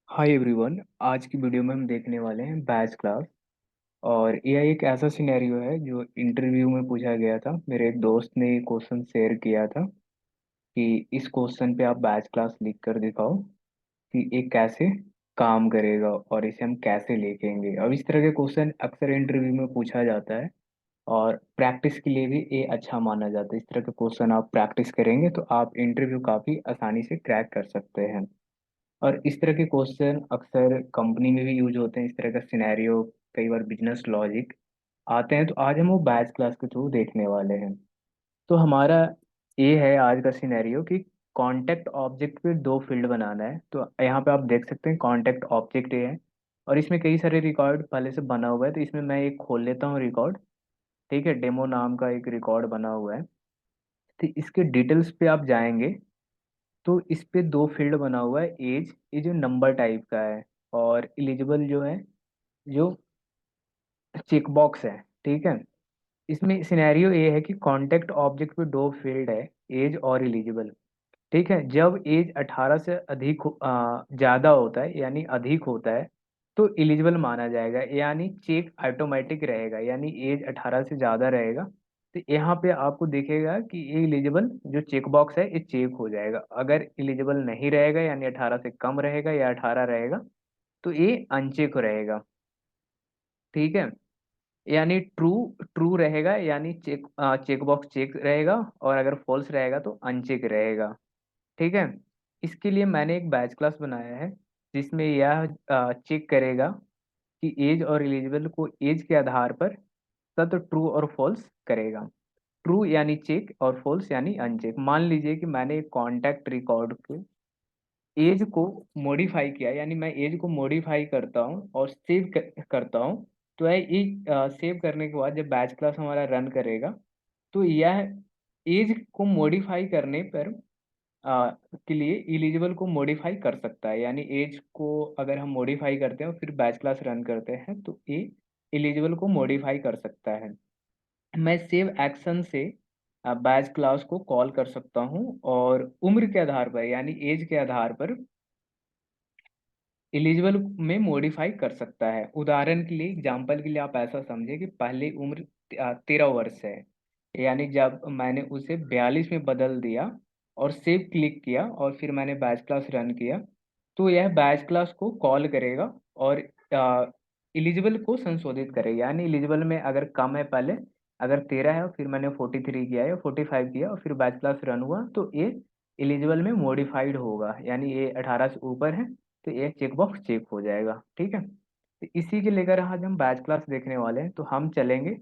Hi everyone. आज की video में हम देखने वाले हैं बैच क्लास। और एआई एक ऐसा सिनेरियो है जो इंटरव्यू में पूछा गया था। मेरे एक दोस्त ने ये क्वेश्चन शेयर किया था कि इस क्वेश्चन पे आप बैच क्लास लिख कर दिखाओ कि ये कैसे काम करेगा और इसे हम कैसे लिखेंगे। अब इस तरह के क्वेश्चन अक्सर इंटरव्यू में पूछा जाता है और प्रैक्टिस के लिए भी ये अच्छा माना जाता है। इस तरह के क्वेश्चन आप प्रैक्टिस करेंगे तो आप इंटरव्यू काफ़ी आसानी से क्रैक कर सकते हैं। और इस तरह के क्वेश्चन अक्सर कंपनी में भी यूज होते हैं। इस तरह का सिनेरियो कई बार बिजनेस लॉजिक आते हैं, तो आज हम वो बैच क्लास के थ्रू देखने वाले हैं। तो हमारा ये है आज का सिनेरियो कि कॉन्टेक्ट ऑब्जेक्ट पे दो फील्ड बनाना है। तो यहाँ पे आप देख सकते हैं कॉन्टेक्ट ऑब्जेक्ट ये है और इसमें कई सारे रिकॉर्ड पहले से बना हुआ है। तो इसमें मैं एक खोल लेता हूँ रिकॉर्ड। ठीक है, डेमो नाम का एक रिकॉर्ड बना हुआ है। तो इसके डिटेल्स पे आप जाएंगे तो इस पे दो फील्ड बना हुआ है। एज, ये जो नंबर टाइप का है, और एलिजिबल जो है, जो चेक बॉक्स है। ठीक है, इसमें सिनेरियो ये है कि कॉन्टेक्ट ऑब्जेक्ट पे दो फील्ड है, एज और एलिजिबल। ठीक है, जब एज 18 से अधिक ज़्यादा होता है यानी अधिक होता है तो एलिजिबल माना जाएगा, यानी चेक ऑटोमेटिक रहेगा, यानी एज 18 से ज़्यादा रहेगा तो यहाँ पे आपको दिखेगा कि ये एलिजिबल जो चेक बॉक्स है ये चेक हो जाएगा। अगर एलिजिबल नहीं रहेगा यानी 18 से कम रहेगा या 18 रहेगा तो ये अनचेक रहेगा। ठीक है, यानी ट्रू ट्रू रहेगा यानी चेक बॉक्स चेक रहेगा, और अगर फॉल्स रहेगा तो अनचेक रहेगा। ठीक है, इसके लिए मैंने एक बैच क्लास बनाया है जिसमें यह चेक करेगा कि एज और एलिजिबल को एज के आधार पर सत ट्रू और फॉल्स करेगा। ट्रू यानी चेक और फॉल्स यानी अनचेक। मान लीजिए कि मैंने एक कॉन्टैक्ट रिकॉर्ड के एज को मॉडिफाई किया, यानी मैं एज को मॉडिफाई करता हूँ और सेव करता हूँ। तो यह सेव करने के बाद जब बैच क्लास हमारा रन करेगा तो यह एज को मॉडिफाई करने पर के लिए एलिजिबल को मॉडिफाई कर सकता है। यानी एज को अगर हम मॉडिफाई करते हैं और फिर बैच क्लास रन करते हैं तो ये एलिजिबल को मॉडिफाई कर सकता है। मैं सेव एक्शन से बैच क्लास को कॉल कर सकता हूँ और उम्र के आधार पर यानी एज के आधार पर एलिजिबल में मॉडिफाई कर सकता है। उदाहरण के लिए, एग्जाम्पल के लिए आप ऐसा समझे कि पहले उम्र 13 वर्ष है, यानी जब मैंने उसे 42 में बदल दिया और सेव क्लिक किया और फिर मैंने बैच क्लास रन किया तो यह बैच क्लास को कॉल करेगा और एलिजिबल को संशोधित करेगा। यानी एलिजिबल में अगर कम है पहले, अगर 13 है और फिर मैंने 43 किया या 45 किया और फिर बैच क्लास रन हुआ तो ये एलिजिबल में मॉडिफाइड होगा, यानी ये 18 से ऊपर है तो एक चेक बॉक्स चेक हो जाएगा। ठीक है, तो इसी के लेकर आज हम बैच क्लास देखने वाले हैं। तो हम चलेंगे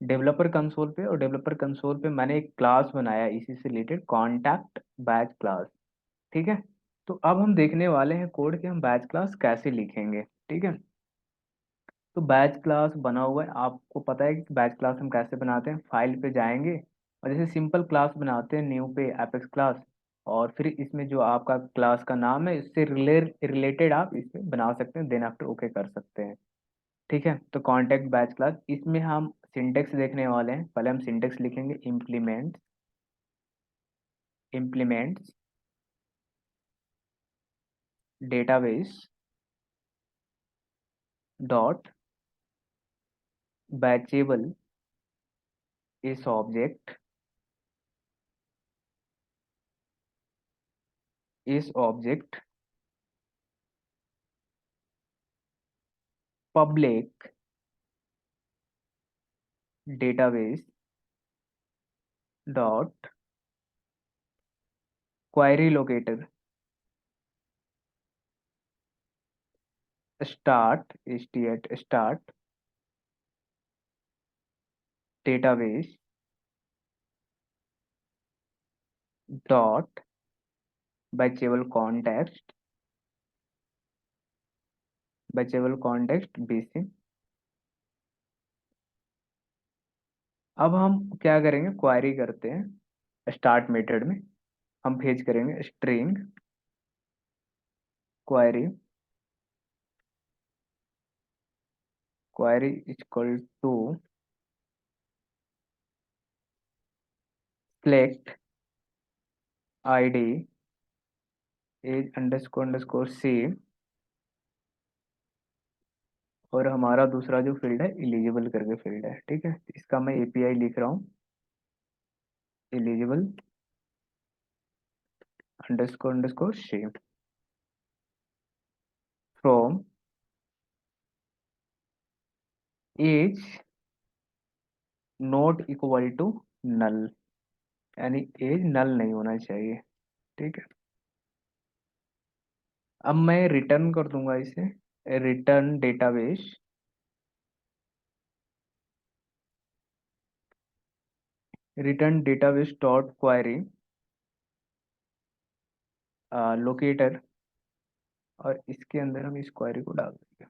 डेवलपर कंसोल पे, और डेवलपर कंसोल पे मैंने एक क्लास बनाया इसी से रिलेटेड, कॉन्टैक्ट बैच क्लास। ठीक है, तो अब हम देखने वाले हैं कोड कि हम बैच क्लास कैसे लिखेंगे। ठीक है, तो बैच क्लास बना हुआ है, आपको पता है कि बैच क्लास हम कैसे बनाते हैं। फाइल पे जाएंगे और जैसे सिंपल क्लास बनाते हैं, न्यू पे एपेक्स क्लास, और फिर इसमें जो आपका क्लास का नाम है इससे रिलेटेड आप इसमें बना सकते हैं, देन आफ्टर ओके कर सकते हैं। ठीक है, तो कॉन्टेक्ट बैच क्लास, इसमें हम सिंटेक्स देखने वाले हैं। पहले हम सिंटेक्स लिखेंगे, implements database dot बैचेबल S object, S object public database dot query locator start, start database dot batchable context, batchable context बेसिन। अब हम क्या करेंगे, क्वेरी करते हैं स्टार्ट मेथड में। हम फेच करेंगे string query, query equal to select ID age underscore underscore C और हमारा दूसरा जो फील्ड है एलिजिबल करके फील्ड है, ठीक है। इसका मैं एपीआई लिख रहा हूँ, एलिजिबल अंडरस्कोर अंडरस्कोर शेम from age not equal to null, यानी एज नल नहीं होना चाहिए, ठीक है। अब मैं रिटर्न कर दूंगा इसे, return database, return database dot query locator, और इसके अंदर हम इस क्वेरी को डाल देंगे,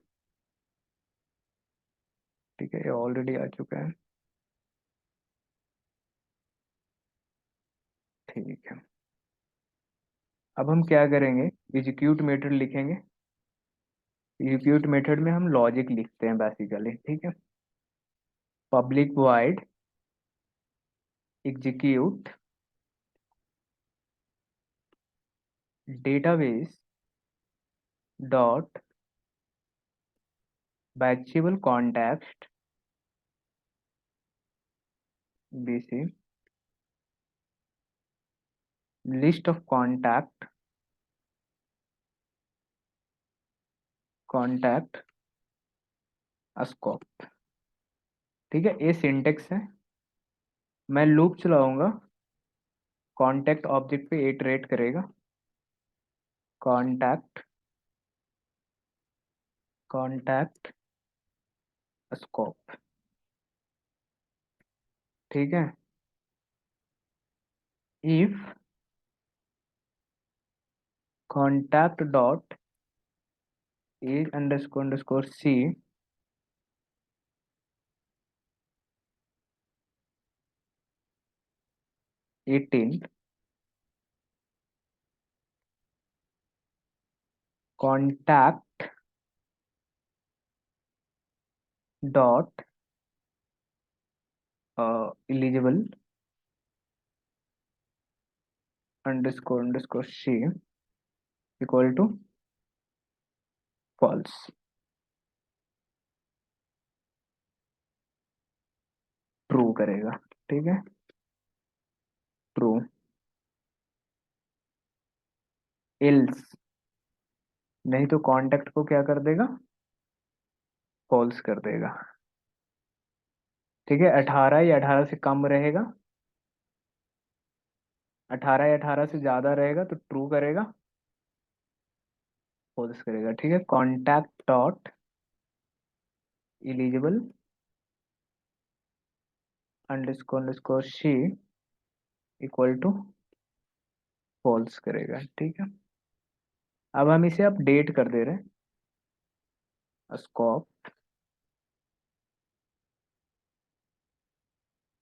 ठीक है। ये ऑलरेडी आ चुका है, ठीक है। अब हम क्या करेंगे, एग्जीक्यूट मेथड लिखेंगे। एग्जीक्यूट मेथड में हम लॉजिक लिखते हैं बेसिकली, ठीक है। Public void execute database dot batchable context BC list of contact scope, ठीक है। ये सिंटेक्स है। मैं लूप चलाऊंगा, कॉन्टैक्ट ऑब्जेक्ट पे इटरेट करेगा, कॉन्टैक्ट कॉन्टैक्ट स्कोप, ठीक है। If contact dot age underscore underscore C 18 contact dot eligible underscore underscore C equal to false, true करेगा, ठीक है। ट्रू, एल्स नहीं तो कॉन्टैक्ट को क्या कर देगा, फॉल्स कर देगा, ठीक है। 18 या 18 से कम रहेगा, 18 या 18 से ज्यादा रहेगा तो ट्रू करेगा, फॉल्स करेगा, ठीक है। Contact dot eligible underscore underscore C equal to false करेगा, ठीक है। अब हम इसे अपडेट कर दे रहे हैं, स्कोप।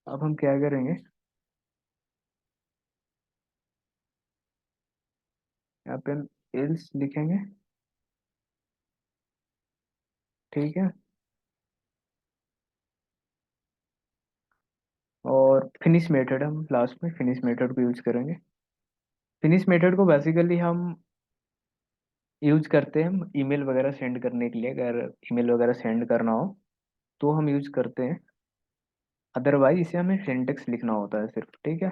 अब हम क्या करेंगे, यहाँ पे हम एल्स लिखेंगे, ठीक है। और फिनिश मेथड, हम लास्ट में फिनिश मेथड को यूज करेंगे। फिनिश मेथड को बेसिकली हम यूज करते हैं ईमेल वगैरह सेंड करने के लिए, अगर ईमेल वगैरह सेंड करना हो तो हम यूज करते हैं, अदरवाइज इसे हमें सिंटेक्स लिखना होता है सिर्फ, ठीक है।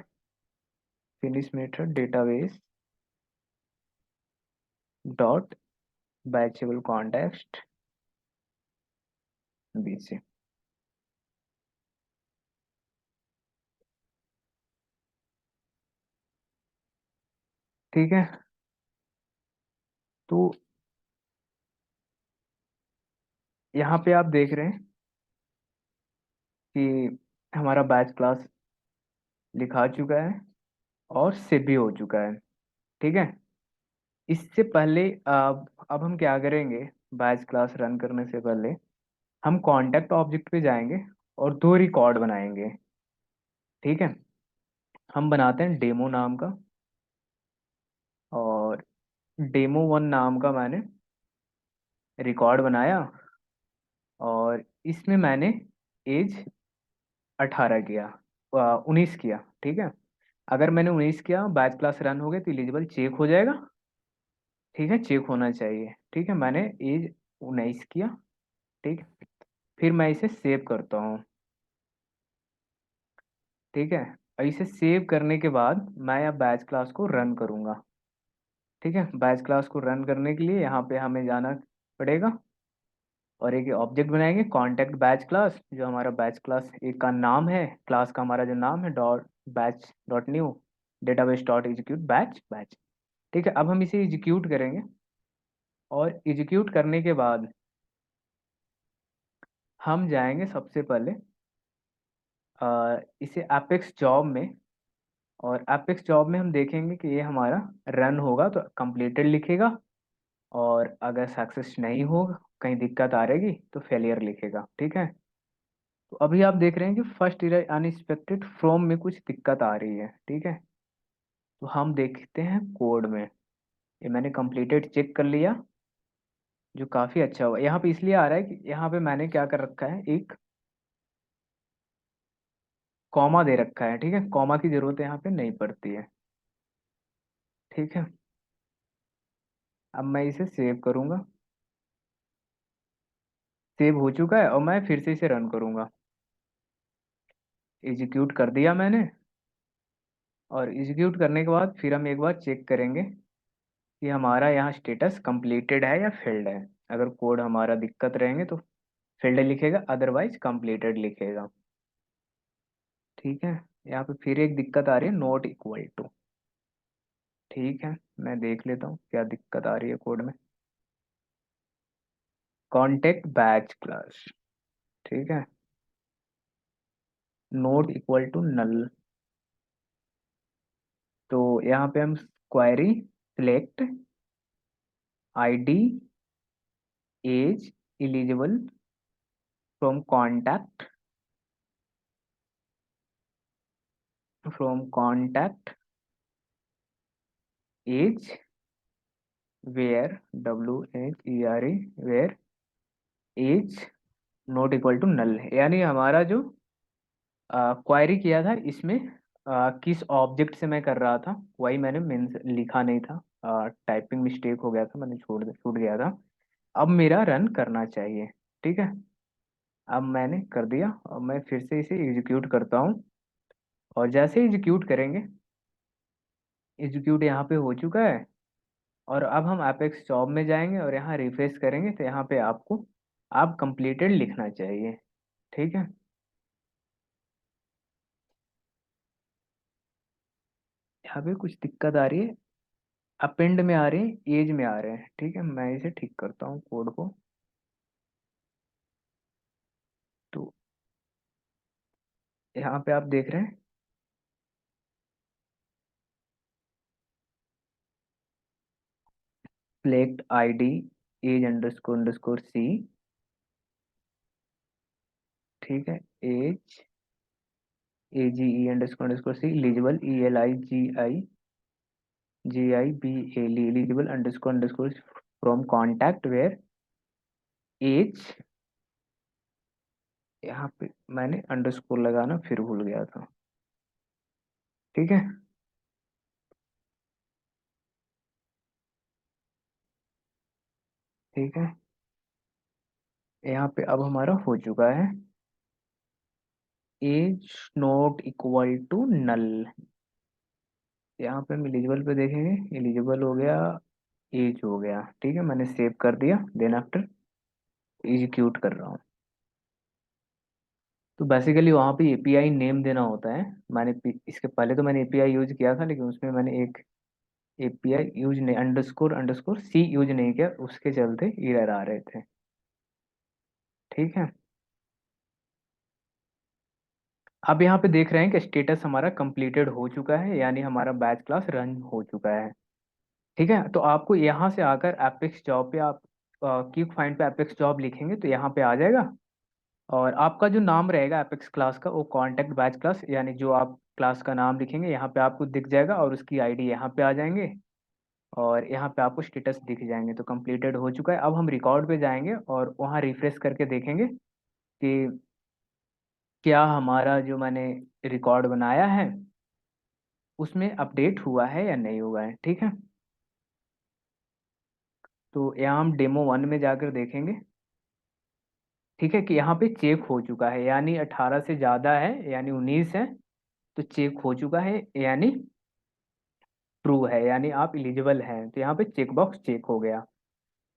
Finish method database dot batchable context BC, ठीक है। तो यहाँ पे आप देख रहे हैं कि हमारा बैच क्लास लिखा चुका है और सेव भी हो चुका है, ठीक है। इससे पहले अब हम क्या करेंगे, बैच क्लास रन करने से पहले हम कॉन्टेक्ट ऑब्जेक्ट पे जाएंगे और दो रिकॉर्ड बनाएंगे, ठीक है। हम बनाते हैं डेमो नाम का, और डेमो वन नाम का मैंने रिकॉर्ड बनाया, और इसमें मैंने एज 18 किया, 19 किया, ठीक है। अगर मैंने 19 किया, बैच क्लास रन हो गए तो एलिजिबल चेक हो जाएगा, ठीक है, चेक होना चाहिए, ठीक है। मैंने एज 19 किया, ठीक, फिर मैं इसे सेव करता हूँ। ठीक है, और इसे सेव करने के बाद मैं अब बैच क्लास को रन करूँगा। ठीक है, बैच क्लास को रन करने के लिए यहाँ पे हमें जाना पड़ेगा और एक ऑब्जेक्ट बनाएंगे कॉन्टेक्ट बैच क्लास, जो हमारा बैच क्लास एक का नाम है, क्लास का हमारा जो नाम है dot batch dot new database dot execute batch batch. ठीक है, अब हम इसे एग्जीक्यूट करेंगे और एग्जीक्यूट करने के बाद हम जाएंगे सबसे पहले इसे एपेक्स जॉब में, और एपेक्स जॉब में हम देखेंगे कि ये हमारा रन होगा तो कंप्लीटेड लिखेगा, और अगर सक्सेस नहीं होगा, कहीं दिक्कत आ रहेगी तो फेलियर लिखेगा। ठीक है, तो अभी आप देख रहे हैं कि फर्स्ट एरर अनएक्सपेक्टेड फ्रॉम में कुछ दिक्कत आ रही है। ठीक है, तो हम देखते हैं कोड में, ये मैंने कंप्लीटेड चेक कर लिया, जो काफ़ी अच्छा हुआ। यहाँ पे इसलिए आ रहा है कि यहाँ पे मैंने क्या कर रखा है, एक कॉमा दे रखा है। ठीक है, कॉमा की जरूरत यहाँ पे नहीं पड़ती है। ठीक है, अब मैं इसे सेव करूँगा, सेव हो चुका है और मैं फिर से इसे रन करूँगा। एग्जीक्यूट कर दिया मैंने, और एग्जीक्यूट करने के बाद फिर हम एक बार चेक करेंगे कि हमारा यहाँ स्टेटस कंप्लीटेड है या फेल्ड है। अगर कोड हमारा दिक्कत रहेंगे तो फेल्ड लिखेगा, अदरवाइज कंप्लीटेड लिखेगा। ठीक है, यहाँ पे फिर एक दिक्कत आ रही है, नॉट इक्वल टू। ठीक है, मैं देख लेता हूँ क्या दिक्कत आ रही है कोड में। कॉन्टेक्ट बैच क्लास, ठीक है, नॉट इक्वल टू नल। तो यहाँ पे हम query select ID age eligible from contact, from contact age where WHERE where age not equal to null. यानी हमारा जो क्वायरी किया था इसमें किस ऑब्जेक्ट से मैं कर रहा था वही मैंने मीन्स लिखा नहीं था, टाइपिंग मिस्टेक हो गया था, मैंने छूट गया था। अब मेरा रन करना चाहिए। ठीक है, अब मैंने कर दिया, अब मैं फिर से इसे एग्जीक्यूट करता हूँ, और जैसे एग्जीक्यूट करेंगे, एग्जीक्यूट यहाँ पे हो चुका है, और अब हम एपेक्स जॉब में जाएंगे और यहाँ रिफ्रेश करेंगे तो यहाँ पे आपको आप कंप्लीटेड लिखना चाहिए। ठीक है, यहाँ पे कुछ दिक्कत आ रही है, अपेंड में आ रहे हैं, एज में आ रहे हैं। ठीक है, मैं इसे ठीक करता हूँ कोड को। तो यहाँ पे आप देख रहे हैं select ID age underscore C. ठीक है, age AGE __C eligible ELIGIBLE eligible underscore from contact where age. यहाँ पे मैंने अंडरस्कोर लगाना फिर भूल गया था। ठीक है, ठीक है, यहाँ पे अब हमारा हो चुका है age not equal to null. यहाँ पे हम एलिजिबल पे देखेंगे, एलिजिबल हो गया, एज हो गया। ठीक है, मैंने सेव कर दिया, देन आफ्टर एग्जीक्यूट कर रहा हूँ। तो बेसिकली वहाँ पे एपीआई नेम देना होता है। इसके पहले तो मैंने एपीआई यूज किया था, लेकिन उसमें मैंने एक एपीआई यूज नहीं, अंडरस्कोर सी यूज नहीं किया, उसके चलते एरर आ रहे थे। ठीक है, अब यहाँ पे देख रहे हैं कि स्टेटस हमारा कंप्लीटेड हो चुका है, यानी हमारा बैच क्लास रन हो चुका है। ठीक है, तो आपको यहाँ से आकर एपेक्स जॉब पे आप क्विक फाइंड पे एपेक्स जॉब लिखेंगे तो यहाँ पे आ जाएगा, और आपका जो नाम रहेगा एपेक्स क्लास का वो कॉन्टैक्ट बैच क्लास, यानी जो आप क्लास का नाम लिखेंगे यहाँ पे आपको दिख जाएगा, और उसकी आईडी यहाँ पे आ जाएंगे, और यहाँ पे आपको स्टेटस दिख जाएंगे। तो कंप्लीटेड हो चुका है। अब हम रिकॉर्ड पे जाएंगे और वहाँ रिफ्रेश करके देखेंगे कि क्या हमारा जो मैंने रिकॉर्ड बनाया है उसमें अपडेट हुआ है या नहीं हुआ है। ठीक है, तो यहाँ हम डेमो 1 में जाकर देखेंगे। ठीक है, कि यहाँ पे चेक हो चुका है, यानी 18 से ज़्यादा है यानी 19 है, तो चेक हो चुका है यानी ट्रू है, यानी आप एलिजिबल हैं, तो यहाँ पे चेक बॉक्स चेक हो गया।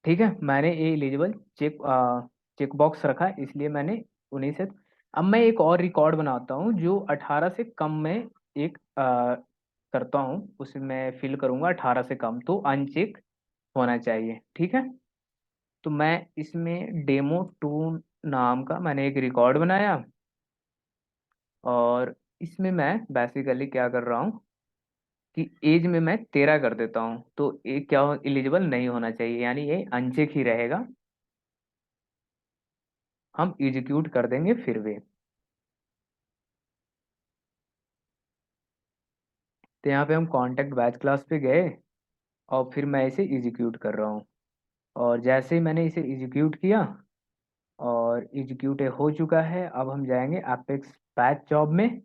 ठीक है, मैंने ये एलिजिबल चेक बॉक्स रखा, इसलिए मैंने 19 से। अब मैं एक और रिकॉर्ड बनाता हूँ जो 18 से कम में एक करता हूँ, उसे मैं फिल करूँगा 18 से कम, तो अनचेक होना चाहिए। ठीक है, तो मैं इसमें डेमो 2 नाम का मैंने एक रिकॉर्ड बनाया, और इसमें मैं बेसिकली क्या कर रहा हूँ कि एज में मैं 13 कर देता हूँ, तो ये क्या एलिजिबल नहीं होना चाहिए, यानी ये अनचेक ही रहेगा। हम एग्जीक्यूट कर देंगे फिर भी। तो यहाँ पे हम कॉन्टैक्ट बैच क्लास पे गए, और फिर मैं इसे एग्जीक्यूट कर रहा हूँ, और जैसे ही मैंने इसे एग्जीक्यूट किया और एग्जीक्यूट हो चुका है, अब हम जाएंगे एपेक्स बैच जॉब में।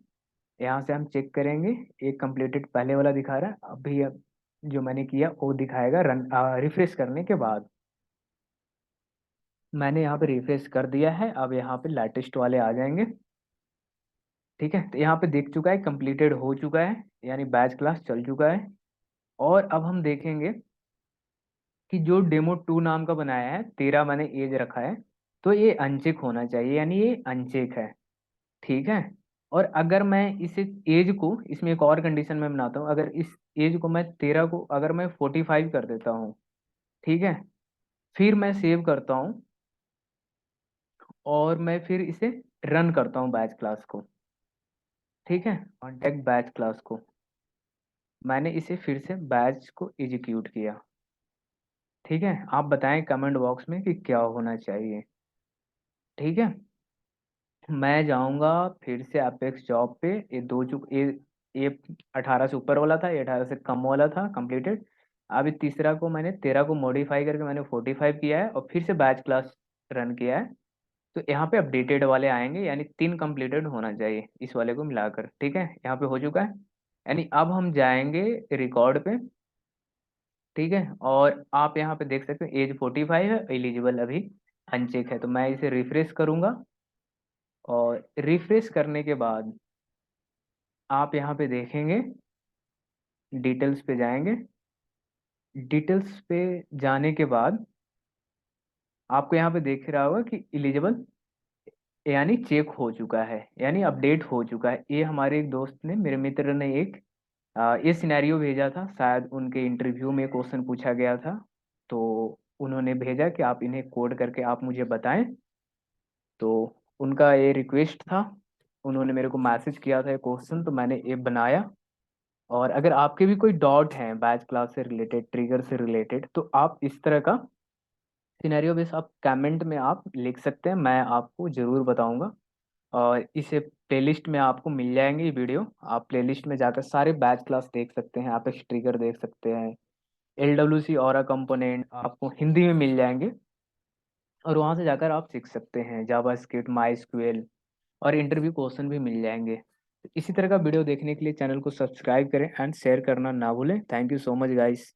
यहाँ से हम चेक करेंगे, एक कंप्लीटेड पहले वाला दिखा रहा है, अभी अब जो मैंने किया वो दिखाएगा रन रिफ्रेश करने के बाद। मैंने यहाँ पे रिफ्रेश कर दिया है, अब यहाँ पे लेटेस्ट वाले आ जाएंगे। ठीक है, तो यहाँ पे दिख चुका है कंप्लीटेड हो चुका है, यानी बैच क्लास चल चुका है। और अब हम देखेंगे कि जो डेमो 2 नाम का बनाया है, 13 मैंने एज रखा है, तो ये अनचेक होना चाहिए, यानी ये अनचेक है। ठीक है, और अगर मैं इस एज को, इसमें एक और कंडीशन मैं बनाता हूँ, अगर इस एज को मैं 13 को अगर मैं 45 कर देता हूँ, ठीक है, फिर मैं सेव करता हूँ, और मैं फिर इसे रन करता हूँ बैच क्लास को। ठीक है, कॉन्टेक्ट बैच क्लास को मैंने इसे फिर से बैच को एग्जीक्यूट किया। ठीक है, आप बताएं कमेंट बॉक्स में कि क्या होना चाहिए। ठीक है, मैं जाऊंगा फिर से अपेक्स जॉब पे, ये 18 से ऊपर वाला था, ये 18 से कम वाला था कंप्लीटेड। अभी तीसरा को मैंने 13 को मॉडिफाई करके मैंने 45 किया है, और फिर से बैच क्लास रन किया है। तो यहाँ पे अपडेटेड वाले आएंगे, यानी 3 कंप्लीटेड होना चाहिए इस वाले को मिलाकर। ठीक है, यहाँ पे हो चुका है, यानी अब हम जाएंगे रिकॉर्ड पे। ठीक है, और आप यहाँ पे देख सकते हैं एज 45 है, एलिजिबल अभी अनचेक है, तो मैं इसे रिफ्रेश करूंगा, और रिफ्रेश करने के बाद आप यहाँ पे देखेंगे, डिटेल्स पे जाएंगे। डिटेल्स पे जाने के बाद आपको यहाँ पे देख रहा होगा कि एलिजिबल यानी चेक हो चुका है, यानी अपडेट हो चुका है। ये हमारे एक दोस्त ने, मेरे मित्र ने एक ये सिनेरियो भेजा था, शायद उनके इंटरव्यू में क्वेश्चन पूछा गया था, तो उन्होंने भेजा कि आप इन्हें कोड करके आप मुझे बताएं। तो उनका ये रिक्वेस्ट था, उन्होंने मेरे को मैसेज किया था ये क्वेश्चन, तो मैंने ये बनाया। और अगर आपके भी कोई डाउट हैं बैच क्लास से रिलेटेड, ट्रिगर से रिलेटेड, तो आप इस तरह का सिनेरियो बेस आप कमेंट में आप लिख सकते हैं, मैं आपको ज़रूर बताऊंगा। और इसे प्लेलिस्ट में आपको मिल जाएंगे ये वीडियो, आप प्लेलिस्ट में जाकर सारे बैच क्लास देख सकते हैं, आप एक ट्रिगर देख सकते हैं, LWC और कंपोनेंट आपको हिंदी में मिल जाएंगे, और वहाँ से जाकर आप सीख सकते हैं जावा स्क्रिप्ट, माई SQL, और इंटरव्यू क्वेश्चन भी मिल जाएंगे। तो इसी तरह का वीडियो देखने के लिए चैनल को सब्सक्राइब करें एंड शेयर करना ना भूलें। Thank you so much guys.